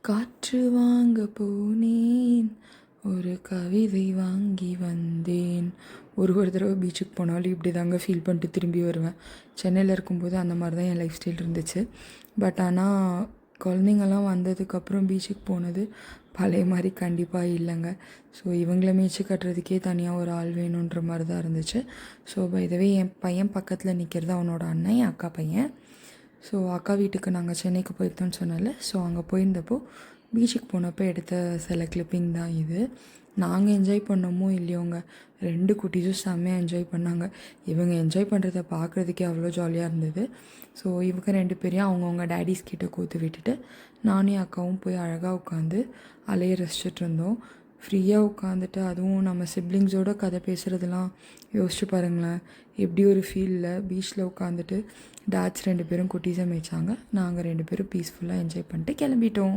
காற்று வாங்க போனேன், ஒரு கவிதை வாங்கி வந்தேன். ஒரு தடவை பீச்சுக்கு போனாலும் இப்படி தாங்க ஃபீல் பண்ணிட்டு திரும்பி வருவேன். சென்னையில் இருக்கும்போது அந்த மாதிரி தான் என் லைஃப் ஸ்டைல் இருந்துச்சு. பட் ஆனால் குழந்தைங்கள்லாம் வந்ததுக்கப்புறம் பீச்சுக்கு போனது பழைய மாதிரி கண்டிப்பாக இல்லைங்க. ஸோ இவங்கள மேய்ச்சி கட்டுறதுக்கே தனியாக ஒரு ஆள் வேணுன்ற மாதிரி தான் இருந்துச்சு. ஸோ பை என் பையன் பக்கத்தில் நிற்கிறது அவனோட அண்ணன், என் அக்கா பையன். ஸோ அக்கா வீட்டுக்கு நாங்கள் சென்னைக்கு போயிருந்தோம்னு சொன்னால, ஸோ அங்கே போயிருந்தப்போ பீச்சுக்கு போனப்போ எடுத்த சில கிளிப்பிங் தான் இது. நாங்கள் என்ஜாய் பண்ணோமோ இல்லையோங்க, 2 குட்டீஸும் செம்மையாக என்ஜாய் பண்ணாங்க. இவங்க என்ஜாய் பண்ணுறத பார்க்குறதுக்கே அவ்வளோ ஜாலியாக இருந்தது. ஸோ இவங்க 2 பேரையும் அவங்கவுங்க டேடிஸ் கிட்டே கூத்து விட்டுட்டு நானும் அக்காவும் போய் அழகாக உட்காந்து அலைய ரசிச்சுட்டு இருந்தோம். ஃப்ரீயாக உட்காந்துட்டு, அதுவும் நம்ம சிப்ளிங்ஸோடு கதை பேசுகிறதுலாம் யோசிச்சு பாருங்களேன். எப்படி ஒரு ஃபீலில் பீச்சில் உட்காந்துட்டு டேட்ஸ் 2 பேரும் குட்டீஸை மேய்ச்சாங்க. நாங்கள் 2 பேரும் பீஸ்ஃபுல்லாக என்ஜாய் பண்ணிட்டு கிளம்பிட்டோம்.